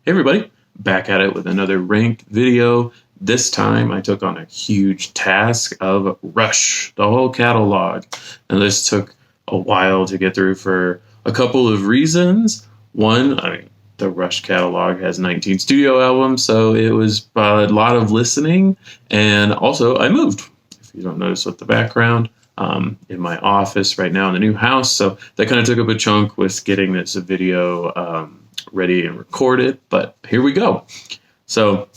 Hey everybody, back at it with another ranked video. This time I took on a huge task of Rush, the whole catalog. And this took a while to get through for a couple of reasons. One, the Rush catalog has 19 studio albums, so it was a lot of listening. And also I moved, if you don't notice with the background, in my office right now in the new house. So that kind of took up a chunk with getting this video ready and recorded, but here we go. So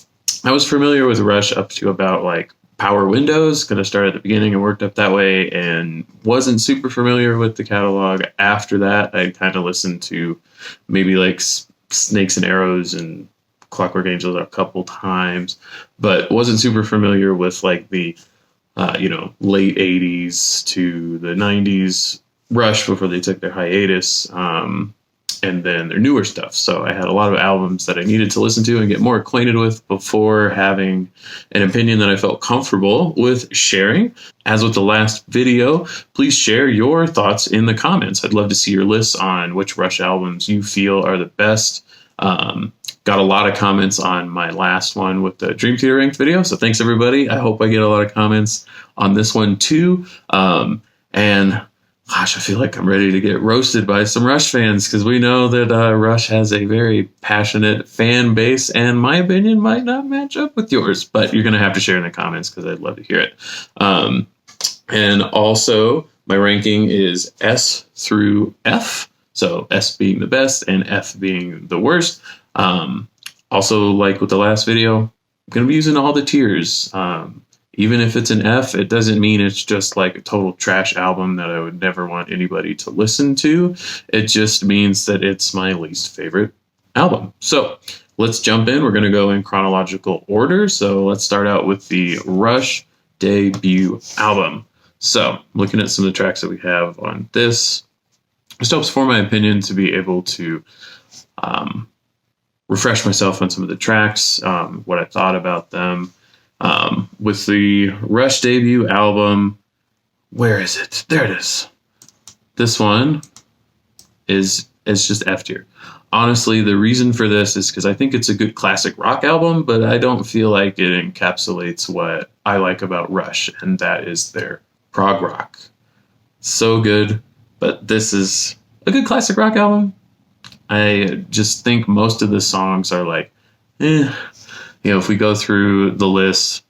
I was familiar with Rush up to about like Power Windows, kind of started at the beginning and worked up that way, and wasn't super familiar with the catalog. After that, I kind of listened to maybe like Snakes and Arrows and Clockwork Angels a couple times, but wasn't super familiar with like the late 80s to the 90s Rush before they took their hiatus. And then their newer stuff. So I had a lot of albums that I needed to listen to and get more acquainted with before having an opinion that I felt comfortable with sharing. As with the last video, please share your thoughts in the comments. I'd love to see your lists on which Rush albums you feel are the best. Got a lot of comments on my last one with the Dream Theater ranked video. So thanks everybody. I hope I get a lot of comments on this one too. And gosh, I feel like I'm ready to get roasted by some Rush fans, because we know that Rush has a very passionate fan base, and my opinion might not match up with yours, but you're going to have to share in the comments because I'd love to hear it. And also, my ranking is S through F, so S being the best and F being the worst. Also, like with the last video, I'm going to be using all the tiers. Even if it's an F, it doesn't mean it's just like a total trash album that I would never want anybody to listen to. It just means that it's my least favorite album. So let's jump in. We're going to go in chronological order. So let's start out with the Rush debut album. So looking at some of the tracks that we have on this, just helps form my opinion to be able to refresh myself on some of the tracks, what I thought about them. With the Rush debut album, where is it? There it is. This one is just F tier. Honestly, the reason for this is because I think it's a good classic rock album, but I don't feel like it encapsulates what I like about Rush, and that is their prog rock. So good, but this is a good classic rock album. I just think most of the songs are like, if we go through the list,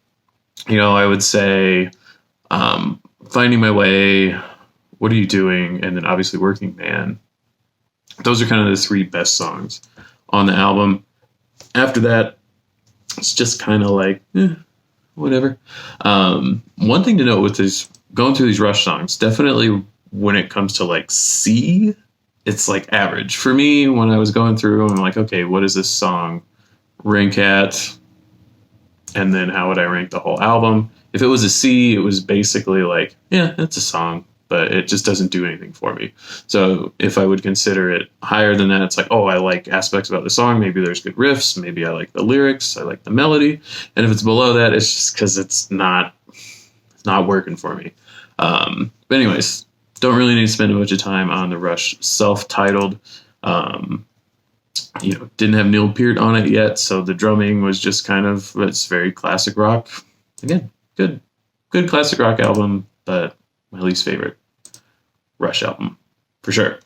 I would say Finding My Way, What Are You Doing, and then obviously Working Man. Those are kind of the three best songs on the album. After that, it's just kind of like, whatever. One thing to note with this, going through these Rush songs, definitely when it comes to like C, it's like average. For me, when I was going through, I'm like, okay, what is this song rank at? And then how would I rank the whole album? If it was a C, it was basically like, yeah, it's a song, but it just doesn't do anything for me. So if I would consider it higher than that, it's like, oh, I like aspects about the song. Maybe there's good riffs. Maybe I like the lyrics. I like the melody. And if it's below that, it's just because it's not working for me. But anyways, don't really need to spend a bunch of time on the Rush self-titled. Didn't have Neil Peart on it yet, so the drumming was just it's very classic rock. Again, good classic rock album, but my least favorite Rush album, for sure.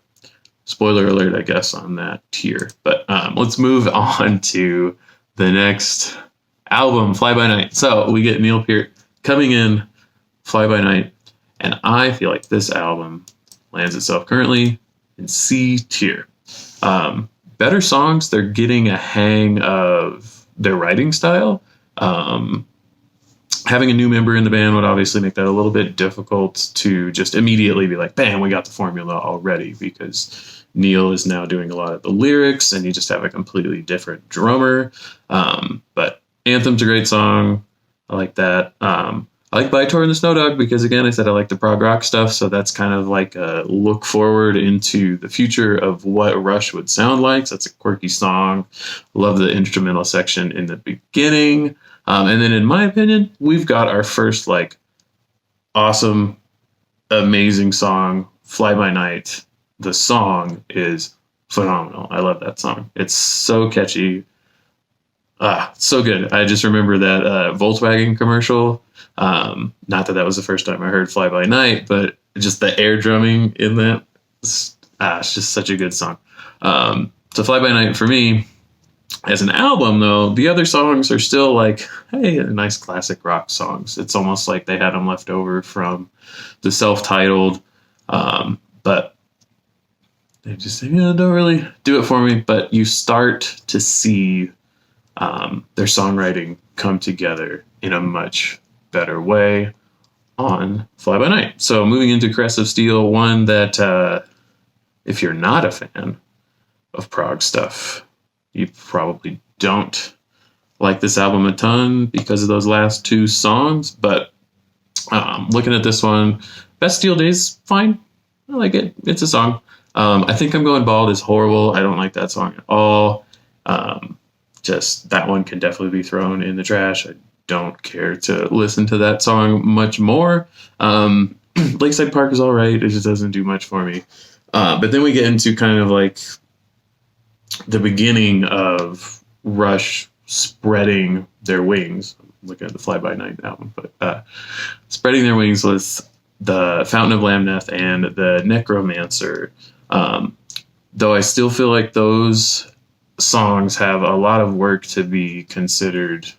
Spoiler alert, I guess, on that tier. But let's move on to the next album, Fly By Night. So we get Neil Peart coming in, Fly By Night, and I feel like this album lands itself currently in C tier. Better songs, they're getting a hang of their writing style. Having a new member in the band would obviously make that a little bit difficult to just immediately be like, bam, we got the formula already, because Neil is now doing a lot of the lyrics and you just have a completely different drummer. But Anthem's a great song. I like that. I like By Tor and the Snow Dog because, again, I said I like the prog rock stuff, so that's kind of like a look forward into the future of what Rush would sound like. So that's a quirky song. Love the instrumental section in the beginning. And then, in my opinion, we've got our first, awesome, amazing song, Fly By Night. The song is phenomenal. I love that song. It's so catchy. So good. I just remember that Volkswagen commercial. Not that that was the first time I heard Fly By Night, but just the air drumming in that. It's just such a good song. So Fly By Night for me, as an album, though, the other songs are still like, hey, nice classic rock songs. It's almost like they had them left over from the self-titled, but they just don't really do it for me. But you start to see their songwriting come together in a much better way on Fly By Night. So moving into Crest of Steel, one that if you're not a fan of prog stuff, you probably don't like this album a ton because of those last two songs. But looking at this one, Best Steel Days, fine. I like it. It's a song. I Think I'm Going Bald is horrible. I don't like that song at all. Just that one can definitely be thrown in the trash. I don't care to listen to that song much more. Lakeside Park is all right. It just doesn't do much for me. But then we get into kind of like the beginning of Rush spreading their wings. I'm looking at the Fly By Night album, but spreading their wings with the Fountain of Lamneth and the Necromancer. Though I still feel like those songs have a lot of work to be considered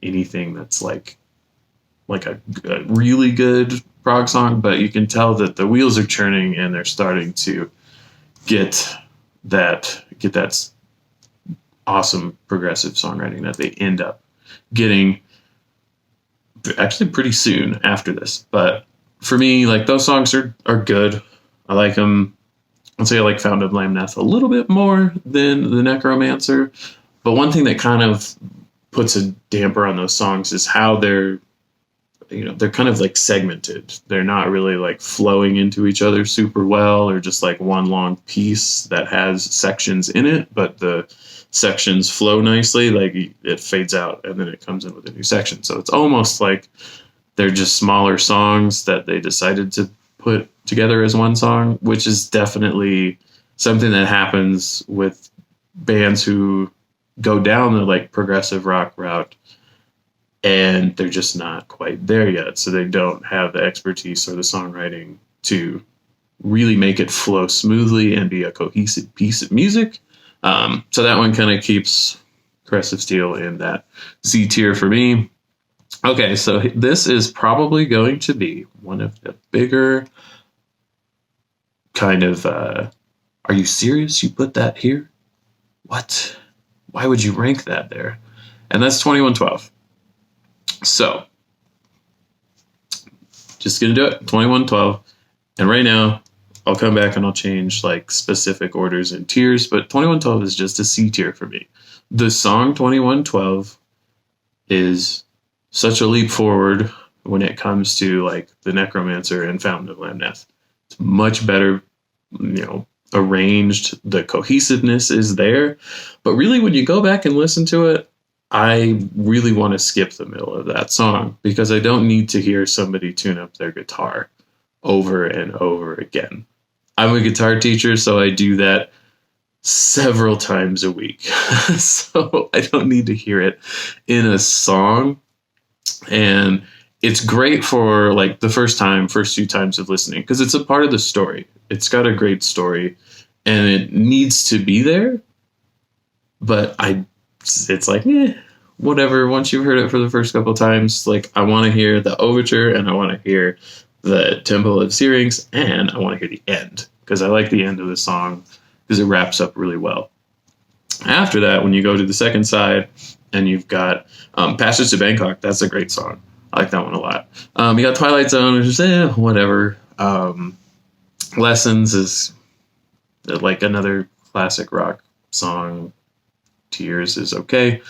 anything that's like a really good prog song, but you can tell that the wheels are churning and they're starting to get that awesome progressive songwriting that they end up getting actually pretty soon after this. But for me, like, those songs are good. I like them. I'd say I like Fountain of Lamneth a little bit more than the Necromancer. But one thing that kind of puts a damper on those songs is how they're kind of like segmented. They're not really like flowing into each other super well, or just like one long piece that has sections in it, but the sections flow nicely. Like, it fades out and then it comes in with a new section. So it's almost like they're just smaller songs that they decided to put together as one song, which is definitely something that happens with bands who go down the like progressive rock route, and they're just not quite there yet. So they don't have the expertise or the songwriting to really make it flow smoothly and be a cohesive piece of music. So that one kind of keeps Crest of Steel in that C tier for me. Okay, so this is probably going to be one of the bigger kind of, are you serious? You put that here? What? Why would you rank that there? And that's 2112. So, just going to do it, 2112. And right now, I'll come back and I'll change like specific orders and tiers, but 2112 is just a C tier for me. The song 2112 is such a leap forward when it comes to like the Necromancer and Fountain of Lamneth. It's much better, arranged. The cohesiveness is there. But really, when you go back and listen to it, I really want to skip the middle of that song because I don't need to hear somebody tune up their guitar over and over again. I'm a guitar teacher, so I do that several times a week. So I don't need to hear it in a song. And it's great for like the first few times of listening because it's a part of the story. It's got a great story and it needs to be there. But it's like, whatever. Once you've heard it for the first couple of times, like, I want to hear the overture and I want to hear the Temple of Syrinx and I want to hear the end because I like the end of the song because it wraps up really well. After that, when you go to the second side and you've got Passage to Bangkok, that's a great song. I like that one a lot. You got Twilight Zone, which is whatever. Lessons is like another classic rock song. Tears is okay.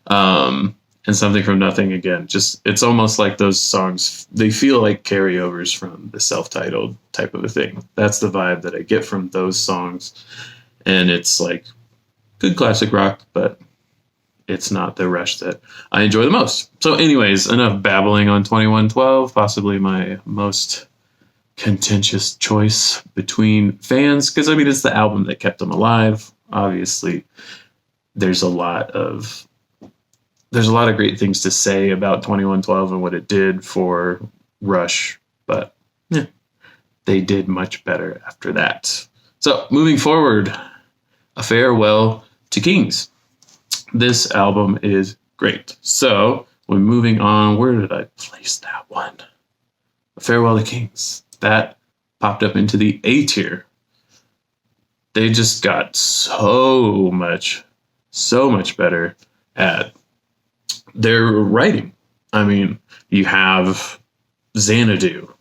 And Something from Nothing, again, just, it's almost like those songs, they feel like carryovers from the self-titled type of a thing. That's the vibe that I get from those songs. And it's like good classic rock, but it's not the Rush that I enjoy the most. So anyways, enough babbling on 2112, possibly my most contentious choice between fans, because I mean, it's the album that kept them alive. Obviously, there's a lot of there's a lot of great things to say about 2112 and what it did for Rush, but yeah, they did much better after that. So moving forward, A Farewell to Kings. This album is great. So when moving on, where did I place that one? A Farewell to Kings. That popped up into the A tier. They just got so much better at their writing. I mean, you have Xanadu.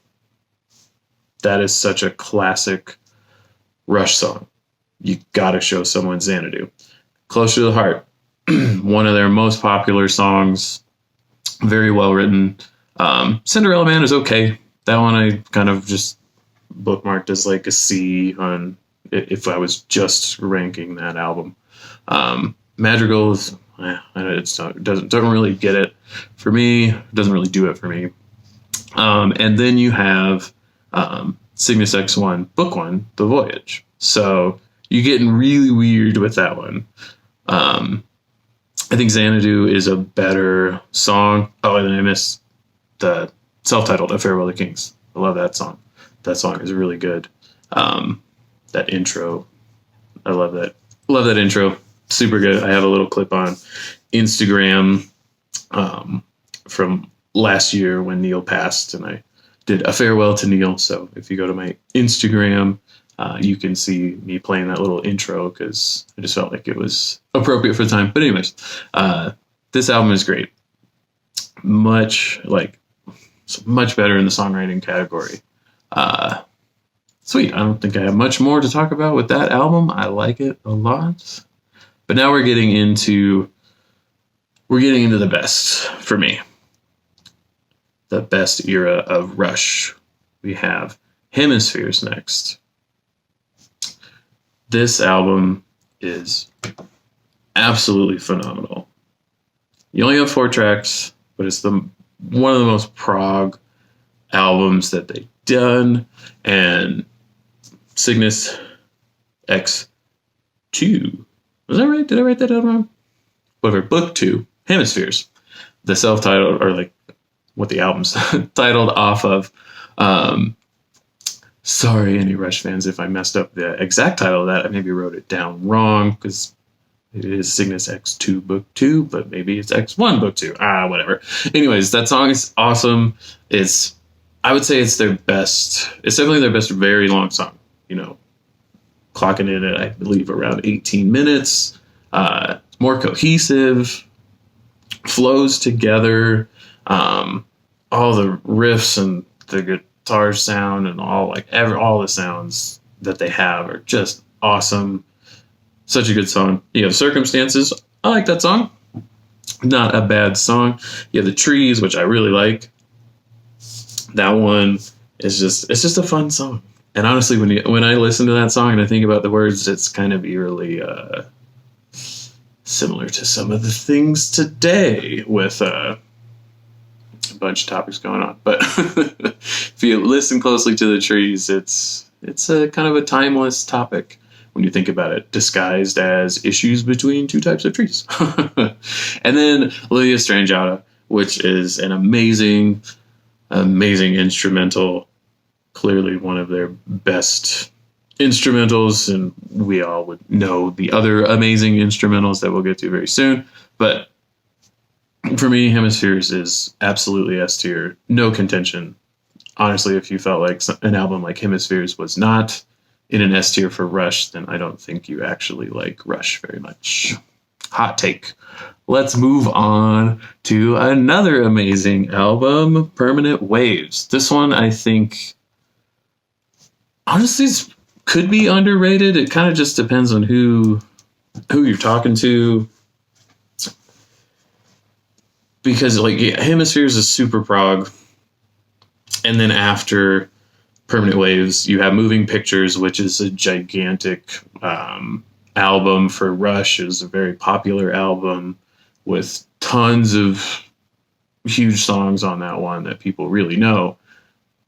That is such a classic Rush song. You gotta show someone Xanadu. Close to the Heart. One of their most popular songs. Very well written. Cinderella Man is okay. That one I kind of just bookmarked as like a C on if I was just ranking that album. Madrigal is, don't really get it for me. It doesn't really do it for me. And then you have Cygnus X1, Book 1, The Voyage. So you're getting really weird with that one. I think Xanadu is a better song. Oh, and then I missed the self-titled A Farewell to Kings. I love that song. That song is really good. That intro, I love that. Love that intro. Super good. I have a little clip on Instagram from last year when Neil passed, and I did A Farewell to Neil. So if you go to my Instagram, you can see me playing that little intro because I just felt like it was appropriate for the time. But anyways, this album is great. Much better in the songwriting category. Sweet. I don't think I have much more to talk about with that album. I like it a lot. But now we're getting into the best for me. The best era of Rush. We have Hemispheres next. This album is absolutely phenomenal. You only have 4 tracks, but it's one of the most prog albums that they've done. And Cygnus X2. Was that right? Did I write that down wrong? Whatever. Book 2, Hemispheres. The self-titled, or like what the album's titled off of. Sorry, any Rush fans, if I messed up the exact title of that. I maybe wrote it down wrong because it is Cygnus X2 Book 2, but maybe it's X1 Book 2. Whatever. Anyways, that song is awesome. I would say it's their best. It's definitely their best very long song. You know, clocking in at, I believe, around 18 minutes. More cohesive, flows together. All the riffs and the guitar sound and all the sounds that they have are just awesome. Such a good song. You have Circumstances. I like that song. Not a bad song. You have The Trees, which I really like. That one is just a fun song. And honestly, when I listen to that song and I think about the words, it's kind of eerily similar to some of the things today with a bunch of topics going on. But if you listen closely to The Trees, it's a kind of a timeless topic when you think about it, disguised as issues between 2 types of trees. And then Lydia Strangeoutta, which is an amazing instrumental. Clearly one of their best instrumentals, and we all would know the other amazing instrumentals that we'll get to very soon. But for me, Hemispheres is absolutely S tier. No contention. Honestly, if you felt like an album like Hemispheres was not in an S tier for Rush, then I don't think you actually like Rush very much. Hot take. Let's move on to another amazing album, Permanent Waves. This one, I think, honestly, could be underrated. It kind of just depends on who you're talking to. Because, Hemispheres is super prog. And then after Permanent Waves, you have Moving Pictures, which is a gigantic album for Rush. It was a very popular album with tons of huge songs on that one that people really know.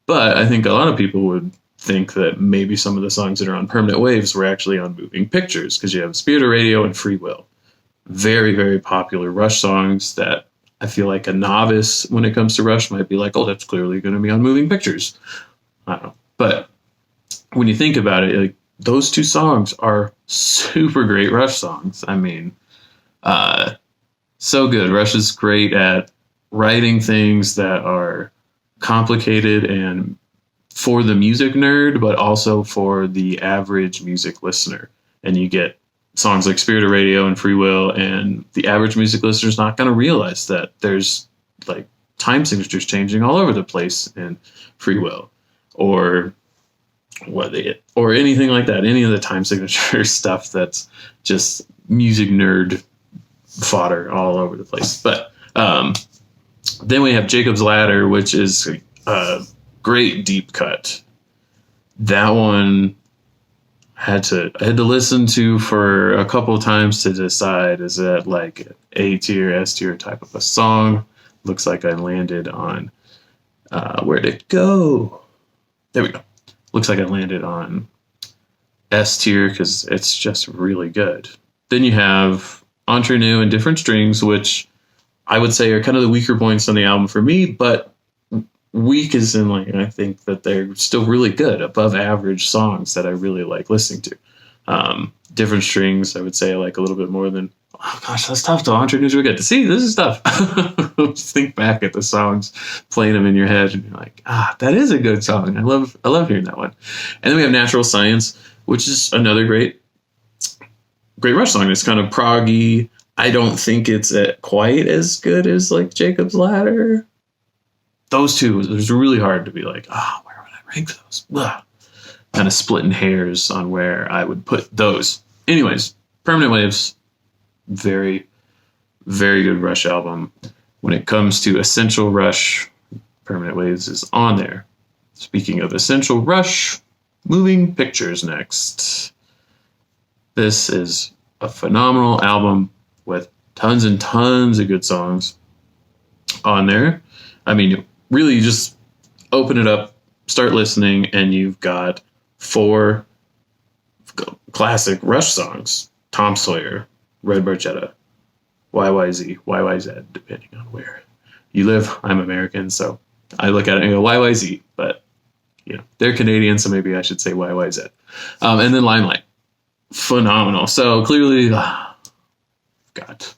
But I think a lot of people would think that maybe some of the songs that are on Permanent Waves were actually on Moving Pictures, because you have Spirit of Radio and Free Will. very, very popular Rush songs that I feel like a novice when it comes to Rush might be like, oh, that's clearly going to be on Moving Pictures. I don't know. But when you think about it, like, those two songs are super great Rush songs. I mean, so good. Rush is great at writing things that are complicated and for the music nerd, but also for the average music listener. And you get songs like Spirit of Radio and Free Will, and the average music listener is not going to realize that there's like time signatures changing all over the place in Free Will, or or anything like that. Any of the time signature stuff that's just music nerd fodder all over the place. But then we have Jacob's Ladder, which is a great deep cut. That one I had to listen to for a couple of times to decide, is that like A tier, S tier type of a song? Looks like I landed on where'd it go? There we go. Looks like I landed on S tier because it's just really good. Then you have Entre Nous and Different Strings, which I would say are kind of the weaker points on the album for me, but weak is in like, I think that they're still really good, above average songs that I really like listening to. Different Strings, I would say I like a little bit more than, oh gosh, that's tough to Entre Nous. We get to see, this is tough. Just think back at the songs, playing them in your head, and you're like, that is a good song. I love hearing that one. And then we have Natural Science, which is another great Rush song. It's kind of proggy. I don't think it's quite as good as like Jacob's Ladder. Those two, it was really hard to be like, where would I rank those? Ugh. Kind of splitting hairs on where I would put those. Anyways, Permanent Waves, very, very good Rush album. When it comes to Essential Rush, Permanent Waves is on there. Speaking of Essential Rush, Moving Pictures next. This is a phenomenal album with tons and tons of good songs on there. I mean, really, you just open it up, start listening, and you've got 4 classic Rush songs: Tom Sawyer, Red Barchetta, YYZ, depending on where you live. I'm American, so I look at it and go YYZ, but they're Canadian, so maybe I should say YYZ. And then Limelight, phenomenal. So clearly, got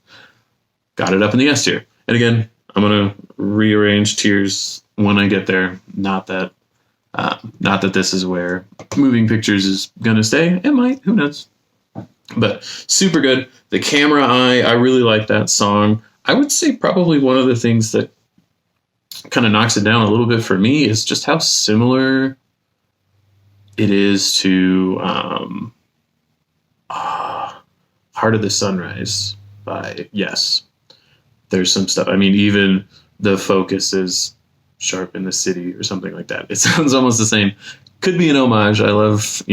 it up in the S tier. And again, I'm gonna rearrange tiers when I get there. Not that this is where Moving Pictures is gonna stay. It might, who knows? But super good. The Camera Eye, I really like that song. I would say probably one of the things that kind of knocks it down a little bit for me is just how similar it is to Heart of the Sunrise by Yes. There's some stuff. I mean, even the focus is sharp in the city or something like that. It sounds almost the same. Could be an homage. I love,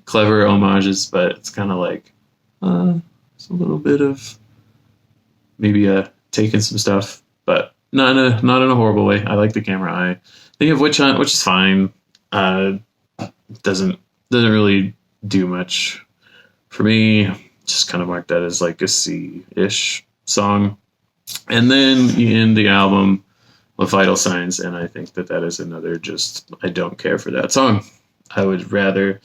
clever homages, but it's kind of like it's a little bit of maybe taking some stuff, but not in a horrible way. I like the Camera Eye. Think of Witch Hunt, which is fine. Doesn't really do much for me. Just kind of mark that as like a C-ish song. And then you end the album with Vital Signs, and I think that is another just, I don't care for that song. I would rather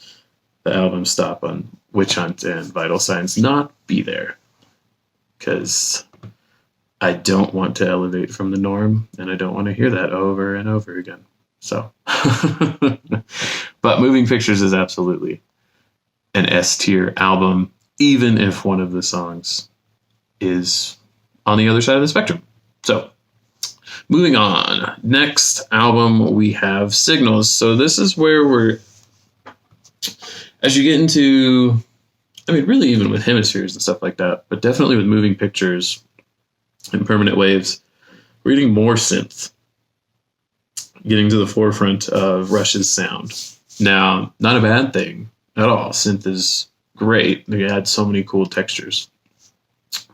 the album stop on Witch Hunt and Vital Signs not be there, because I don't want to elevate from the norm, and I don't want to hear that over and over again. So, but Moving Pictures is absolutely an S tier album, even if one of the songs is on the other side of the spectrum. So, moving on. Next album, we have Signals. So this is where as you get into, I mean, really even with Hemispheres and stuff like that, but definitely with Moving Pictures and Permanent Waves, we're getting more synth, getting to the forefront of Rush's sound. Now, not a bad thing at all. Synth is great. They add so many cool textures.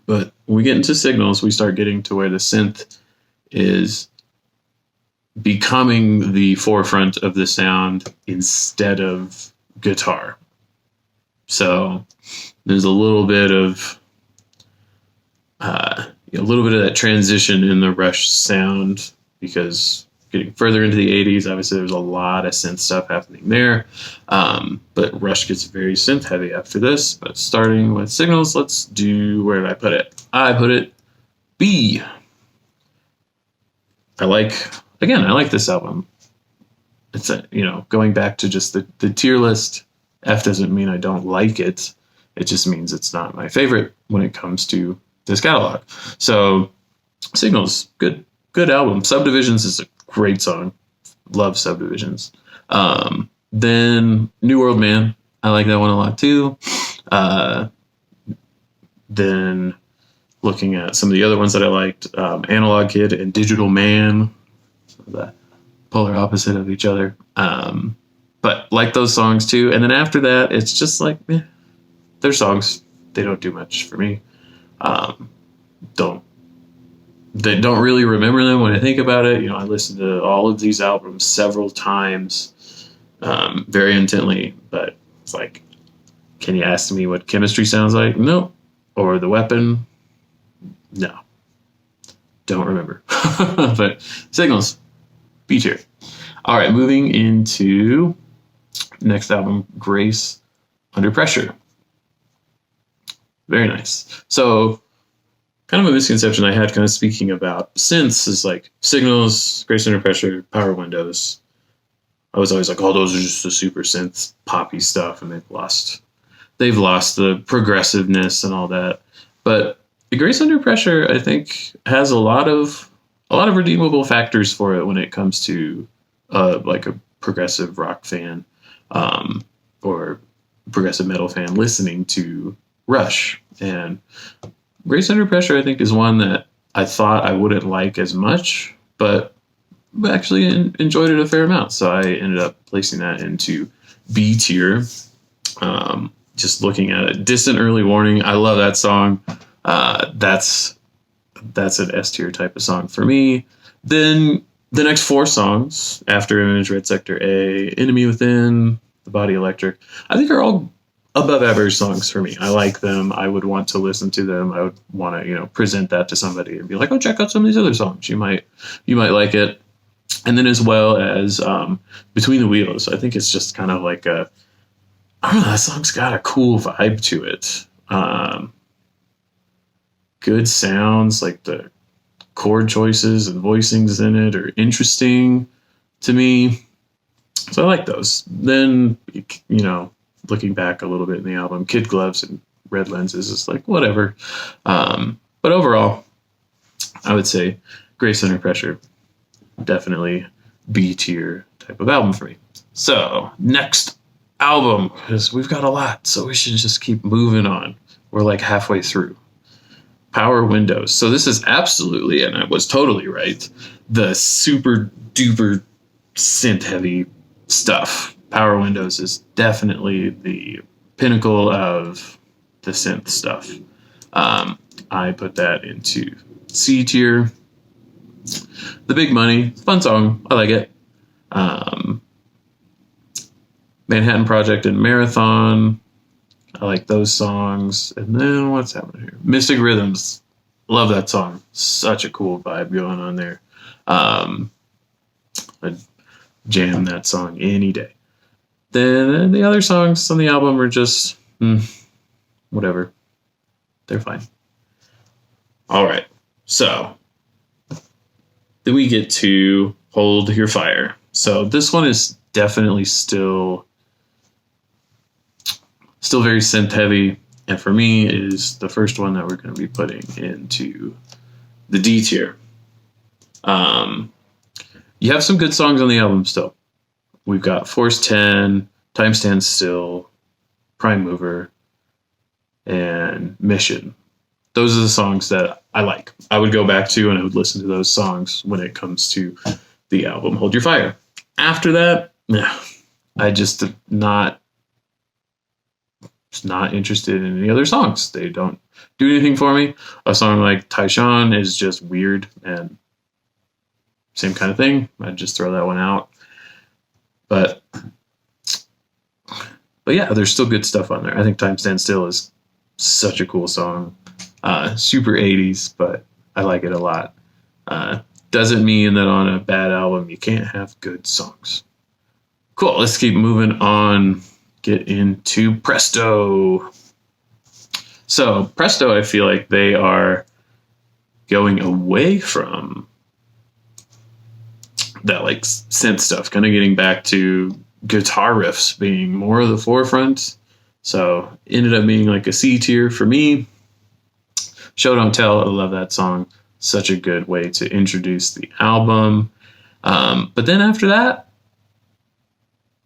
But when we get into Signals, we start getting to where the synth is becoming the forefront of the sound instead of guitar. So there's a little bit of A little bit of that transition in the Rush sound, because getting further into the 80s, obviously there's a lot of synth stuff happening there. But Rush gets very synth heavy after this. But starting with Signals, let's do, where did I put it? I put it B. I like this album. It's going back to just the tier list. F doesn't mean I don't like it. It just means it's not my favorite when it comes to this catalog. So Signals, good album. Subdivisions is a great song. Love Subdivisions. Then New World Man, I like that one a lot too. Then looking at some of the other ones that I liked, Analog Kid and Digital Man, the polar opposite of each other. But like those songs too. And then after that, it's just like, they're songs. They don't do much for me. They don't really remember them when I think about it. I listened to all of these albums several times, very intently, but it's like, can you ask me what Chemistry sounds like? No. Or The Weapon? No. Don't remember. But Signals, B tier. All right, moving into next album, Grace Under Pressure. Very nice. So, kind of a misconception I had, kind of speaking about synths, is like Signals, Grace Under Pressure, Power Windows. I was always like, oh, those are just the super synth poppy stuff, and they've lost the progressiveness and all that. But the Grace Under Pressure, I think, has a lot of redeemable factors for it when it comes to like a progressive rock fan, or progressive metal fan listening to Rush. And Grace Under Pressure, I think, is one that I thought I wouldn't like as much, but actually enjoyed it a fair amount. So I ended up placing that into B tier. Just looking at it, Distant Early Warning, I love that song. That's an S tier type of song for me. Then the next 4 songs after Image, Red Sector A, Enemy Within, The Body Electric, I think are all above average songs for me. I like them. I would want to listen to them. I would want to, present that to somebody and be like, oh, check out some of these other songs. You might like it. And then as well as Between the Wheels, I think it's just kind of like I don't know, that song's got a cool vibe to it. Good sounds, like the chord choices and voicings in it are interesting to me. So I like those. Then, looking back a little bit in the album, Kid Gloves and Red Lenses is like, whatever. But overall, I would say Grace Under Pressure, definitely B tier type of album for me. So next album, because we've got a lot, so we should just keep moving on. We're like halfway through. Power Windows. So this is absolutely, and I was totally right, the super duper synth heavy stuff. Power Windows is definitely the pinnacle of the synth stuff. I put that into C tier. The Big Money, fun song, I like it. Manhattan Project and Marathon, I like those songs. And then what's happening here? Mystic Rhythms, love that song. Such a cool vibe going on there. I'd jam that song any day. Then the other songs on the album are just whatever. They're fine. All right. So then we get to Hold Your Fire. So this one is definitely still very synth heavy, and for me is the first one that we're going to be putting into the D tier. You have some good songs on the album still. We've got Force 10, Time Stands Still, Prime Mover, and Mission. Those are the songs that I like. I would go back to and I would listen to those songs when it comes to the album Hold Your Fire. After that, I just not interested in any other songs. They don't do anything for me. A song like Taishan is just weird, and same kind of thing. I'd just throw that one out. But yeah, there's still good stuff on there. I think Time Stands Still is such a cool song. Super 80s, but I like it a lot. Doesn't mean that on a bad album you can't have good songs. Cool, let's keep moving on. Get into Presto. So Presto, I feel like they are going away from that like synth stuff, kind of getting back to guitar riffs being more of the forefront. So ended up being like a C tier for me. Show Don't Tell, I love that song. Such a good way to introduce the album. But then after that,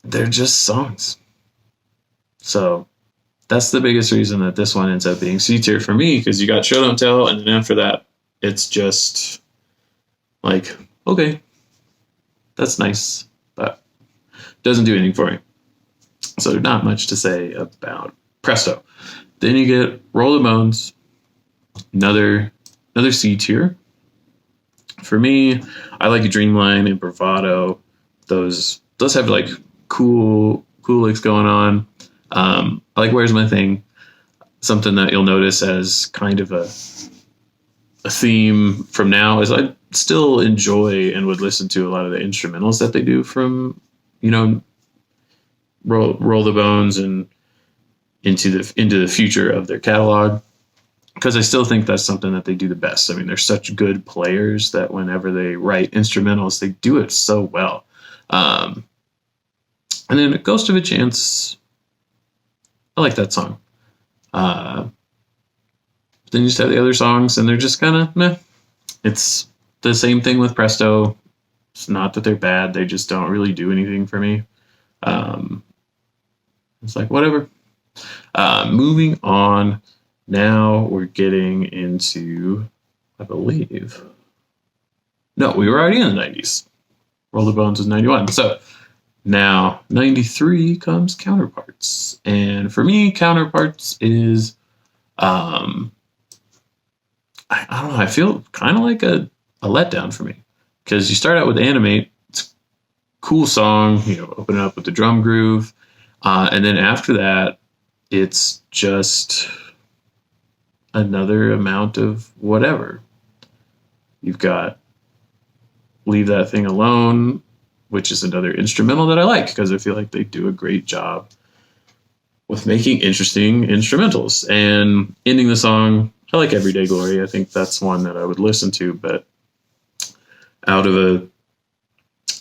they're just songs. So that's the biggest reason that this one ends up being C tier for me, because you got Show Don't Tell, and then after that, it's just like, okay, that's nice, but doesn't do anything for me. So not much to say about Presto. Then you get Roll the Bones, another C tier. For me, I like Dreamline and Bravado. Those have like cool licks going on. I like Where's My Thing. Something that you'll notice as kind of a theme from now is I still enjoy and would listen to a lot of the instrumentals that they do from, Roll the Bones and into the future of their catalog, because I still think that's something that they do the best. I mean, they're such good players that whenever they write instrumentals, they do it so well. And then Ghost of a Chance, I like that song. Then you just have the other songs, and they're just kind of meh. It's the same thing with Presto. It's not that they're bad; they just don't really do anything for me. It's like whatever. Moving on. Now we're getting into, I believe. No, we were already in the 90s. Roll the Bones was 91. So now 93 comes Counterparts. And for me, Counterparts is, I don't know, I feel kind of like a letdown for me. Because you start out with Animate, it's a cool song, open it up with the drum groove. And then after that, it's just another amount of whatever. You've got Leave That Thing Alone, which is another instrumental that I like because I feel like they do a great job with making interesting instrumentals. And ending the song, I like Everyday Glory. I think that's one that I would listen to, but out of a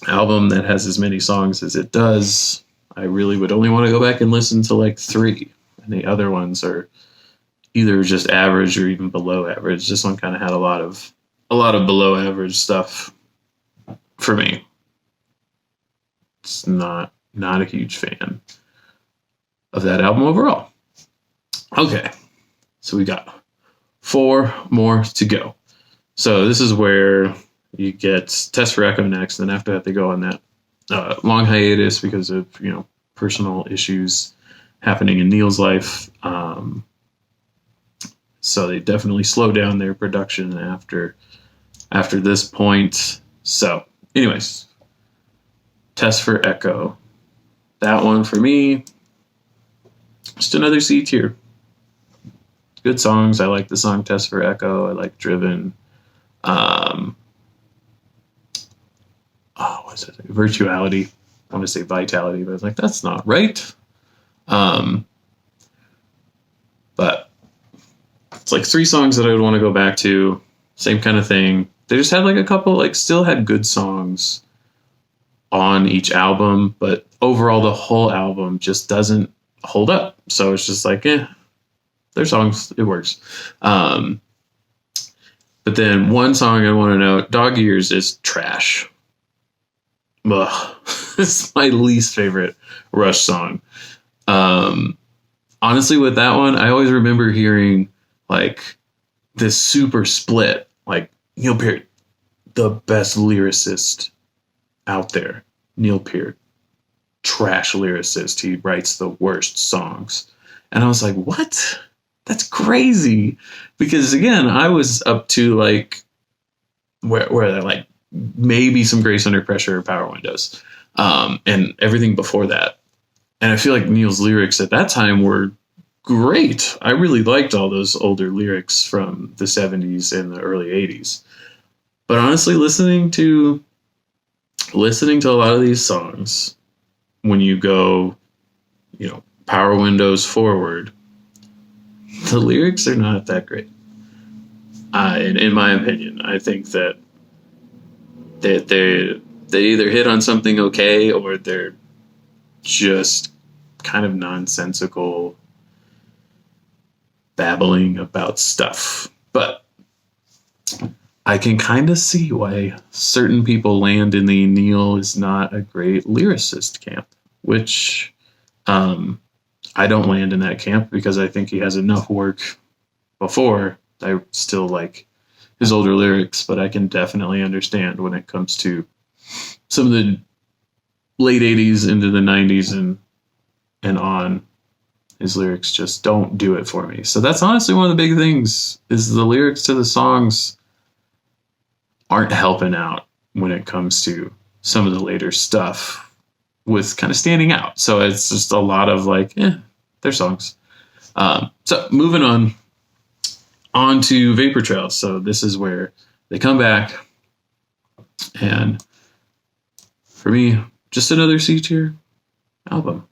album that has as many songs as it does, I really would only want to go back and listen to like 3. And the other ones are either just average or even below average. This one kind of had a lot of below average stuff for me. It's not a huge fan of that album overall. Okay, so we got 4 more to go. So this is where you get Test for Echo next, and then after that they go on that long hiatus because of personal issues happening in Neil's life. So they definitely slow down their production after this point. So, anyways, Test for Echo. That one for me, just another C tier. Good songs. I like the song Test for Echo. I like Driven. What's it? Virtuality. I want to say Vitality, but I was like, that's not right. But it's like 3 songs that I would want to go back to. Same kind of thing. They just had like a couple, still had good songs on each album, but overall the whole album just doesn't hold up. So it's just like, their songs, it works. But then one song I want to note, Dog Years, is trash. Ugh. It's my least favorite Rush song. Honestly, with that one, I always remember hearing this super split, Neil Peart, the best lyricist out there. Neil Peart, trash lyricist. He writes the worst songs. And I was like, what? That's crazy. Because again, I was up to where maybe some Grace Under Pressure or Power Windows. And everything before that. And I feel like Neil's lyrics at that time were great. I really liked all those older lyrics from the 70s and the early 80s. But honestly, listening to a lot of these songs, when you go, power windows forward, the lyrics are not that great. In my opinion, I think that they either hit on something okay, or they're just kind of nonsensical babbling about stuff. But I can kind of see why certain people land in the Neil is not a great lyricist camp, which I don't land in that camp because I think he has enough work before. I still like his older lyrics, but I can definitely understand when it comes to some of the late 80s into the 90s and on. His lyrics just don't do it for me. So that's honestly one of the big things, is the lyrics to the songs aren't helping out when it comes to some of the later stuff with kind of standing out. So it's just a lot of like, they're songs. So moving on to Vapor Trail. So this is where they come back, and for me, just another C tier album.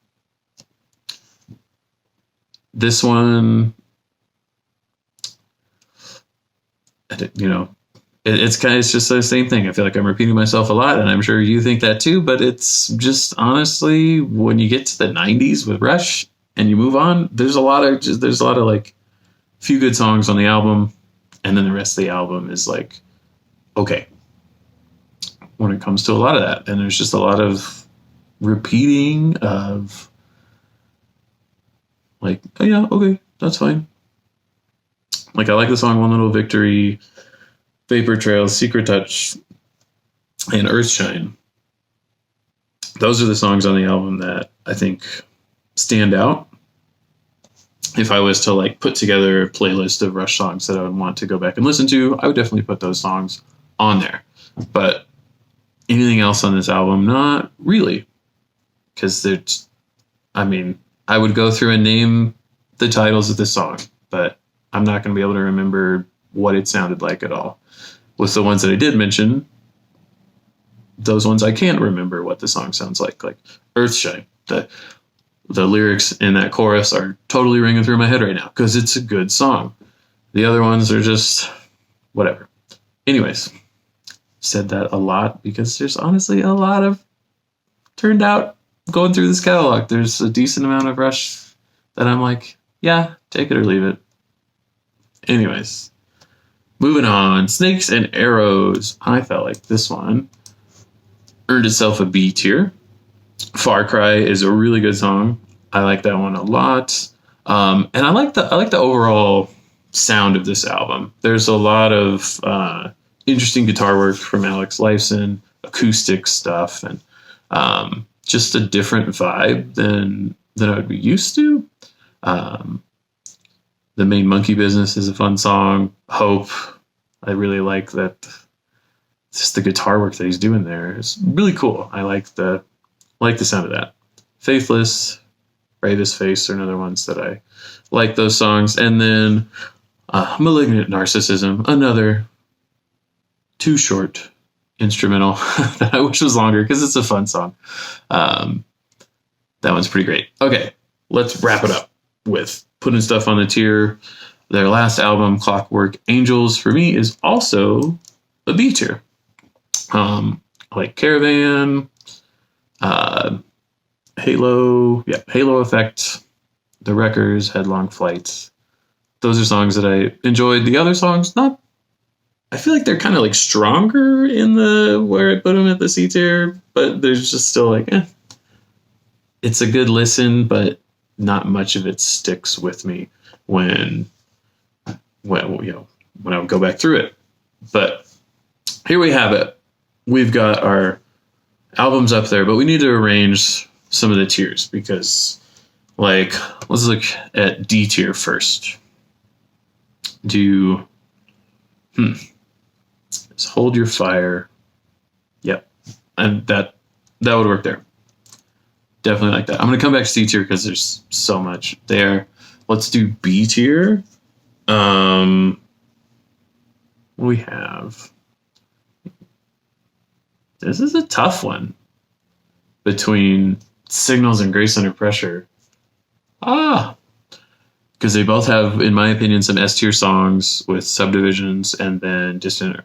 This one, it's just the same thing. I feel like I'm repeating myself a lot, and I'm sure you think that too, but it's just honestly, when you get to the 90s with Rush and you move on, there's a lot of like few good songs on the album, and then the rest of the album is like, okay, when it comes to a lot of that. And there's just a lot of repeating of like, oh yeah, okay, that's fine. Like, I like the song One Little Victory, Vapor Trail, Secret Touch, and Earthshine. Those are the songs on the album that I think stand out. If I was to like put together a playlist of Rush songs that I would want to go back and listen to, I would definitely put those songs on there. But anything else on this album, not really. Because I would go through and name the titles of the song, but I'm not going to be able to remember what it sounded like at all. With the ones that I did mention, those ones I can't remember what the song sounds like Earthshine. The lyrics in that chorus are totally ringing through my head right now because it's a good song. The other ones are just whatever. Anyways, said that a lot because there's honestly a lot of turned out going through this catalog. There's a decent amount of Rush that I'm like, yeah, take it or leave it. Anyways, moving on. Snakes and Arrows. I felt like this one earned itself a B tier. Far Cry is a really good song. I like that one a lot. And I like the overall sound of this album. There's a lot of interesting guitar work from Alex Lifeson, acoustic stuff, and just a different vibe than I would be used to. The Main Monkey Business is a fun song. Hope. I really like that. Just the guitar work that he's doing there is really cool. I like the sound of that. Faithless, Bravest Face are another ones that I like those songs. And then Malignant Narcissism, another too short instrumental that I wish was longer because it's a fun song. That one's pretty great. Okay, let's wrap it up with putting stuff on the tier. Their last album, Clockwork Angels, for me is also a B tier. I like Caravan, Halo Effect, The Wreckers, Headlong Flight. Those are songs that I enjoyed. The other songs, not. I feel like they're kind of like stronger in the where I put them at the C tier, but there's just still like, it's a good listen, but not much of it sticks with me when I would go back through it. But here we have it. We've got our albums up there, but we need to arrange some of the tiers because, like, let's look at D tier first. Just Hold Your Fire. Yep. And that would work there. Definitely like that. I'm going to come back to C tier because there's so much there. let's do B tier. What do we have? This is a tough one between Signals and Grace Under Pressure. Because they both have, in my opinion, some S tier songs with Subdivisions and then Distant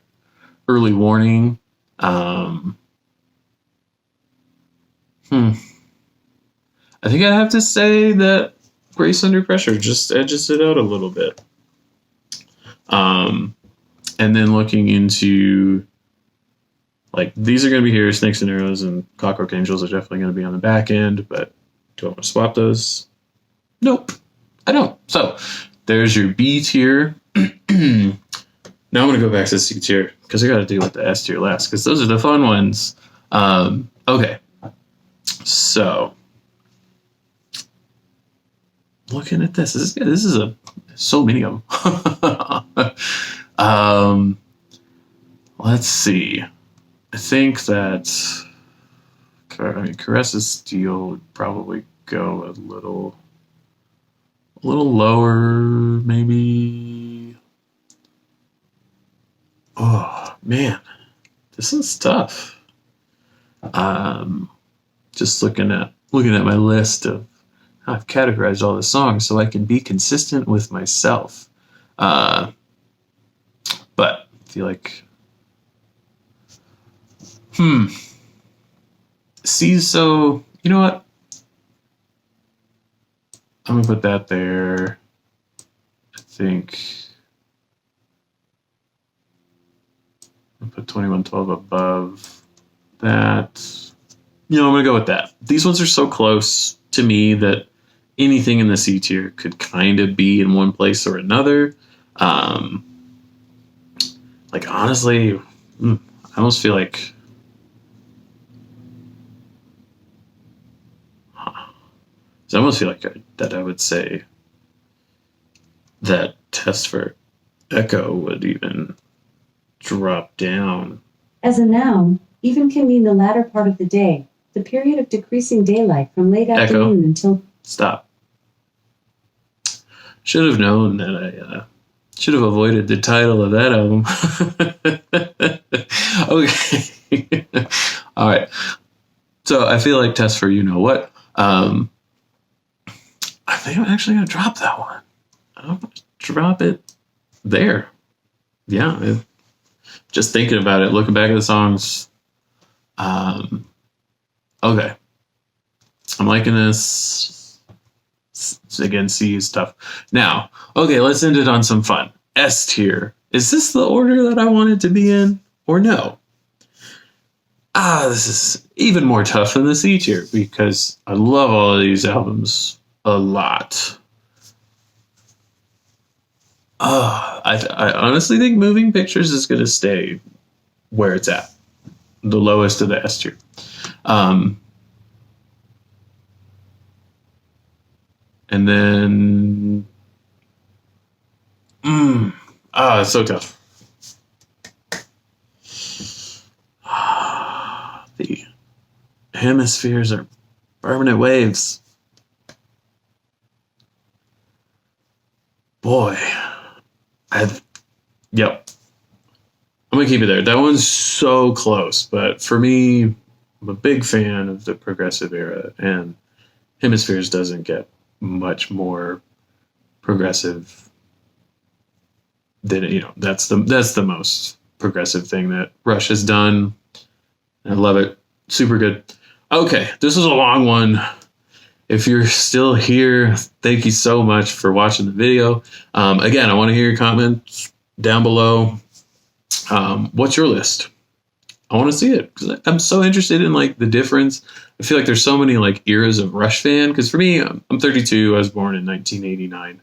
Early Warning. I think I have to say that Grace Under Pressure just edges it out a little bit. And then looking into, like, these are going to be here. Snakes and Arrows and Clockwork Angels are definitely going to be on the back end, but do I want to swap those? Nope, I don't. So there's your B tier. Now I'm going to go back to C tier because I got to deal with the S tier last because those are the fun ones. Okay. So looking at this is good. This is so many of them. Let's see. I think that Caress of Steel would probably go a little lower, maybe. Oh man, this is tough. Just looking at my list of how I've categorized all the songs so I can be consistent with myself. But I feel like see, so you know what? I'm gonna put that there. I think I'll put 2112 above that. I'm gonna go with that. These ones are so close to me that anything in the C tier could kind of be in one place or another. Like honestly, I almost feel like I almost feel like I would say that Test for Echo would even drop down. As a noun, even can mean the latter part of the day, the period of decreasing daylight from late afternoon until... Stop. Should have known that I should have avoided the title of that album. Okay. All right. So I feel like Test for You Know What. I think I'm actually going to drop that one. I'm going to drop it there. Yeah. Just thinking about it, looking back at the songs. Okay. I'm liking this. Again, C is tough. Now, okay, let's end it on some fun. S tier. Is this the order that I want it to be in or no? This is even more tough than the C tier because I love all of these albums a lot. I honestly think Moving Pictures is going to stay where it's at, the lowest of the S tier. And then, it's so tough. The Hemispheres are Permanent Waves. Boy, yep. I'm gonna keep it there. That one's so close, but for me, I'm a big fan of the progressive era, and Hemispheres doesn't get much more progressive than that's the most progressive thing that Rush has done. I love it. Super good. Okay, this is a long one. If you're still here, thank you so much for watching the video. Again, I want to hear your comments down below. What's your list? I want to see it because I'm so interested in like the difference. I feel like there's so many like eras of Rush fan. Because for me, I'm 32. I was born in 1989.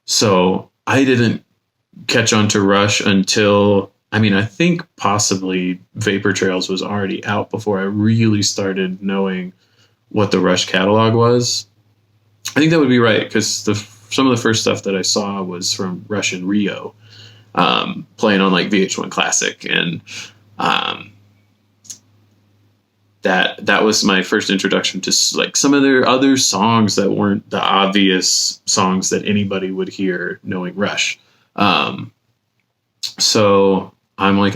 So I didn't catch on to Rush until, I think possibly Vapor Trails was already out before I really started knowing what the Rush catalog was. I think that would be right because some of the first stuff that I saw was from Rush in Rio, playing on like VH1 Classic, and that was my first introduction to like some of their other songs that weren't the obvious songs that anybody would hear knowing Rush. So I'm like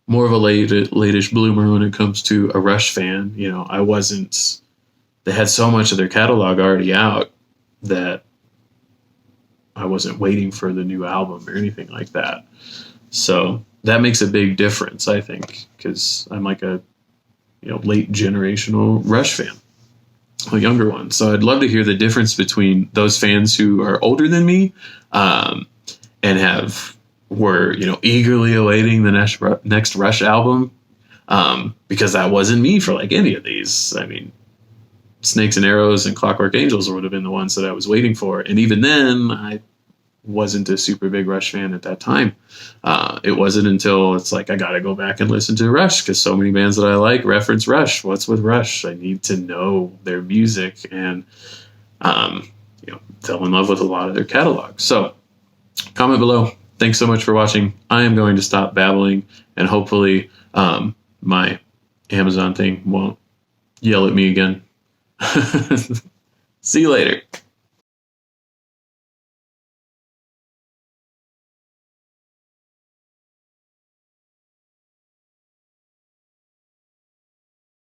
more of a late-ish bloomer when it comes to a Rush fan. You know, they had so much of their catalog already out that I wasn't waiting for the new album or anything like that. So that makes a big difference, I think, because I'm like a late generational Rush fan, a younger one. So I'd love to hear the difference between those fans who are older than me, and were eagerly awaiting the next Rush album, because that wasn't me for like any of these. I mean, Snakes and Arrows and Clockwork Angels would have been the ones that I was waiting for, and even then I wasn't a super big Rush fan at that time. It wasn't until it's like I got to go back and listen to Rush because so many bands that I like reference Rush. What's with Rush? I need to know their music and fell in love with a lot of their catalog. So comment below. Thanks so much for watching. I am going to stop babbling, and hopefully my Amazon thing won't yell at me again. See you later.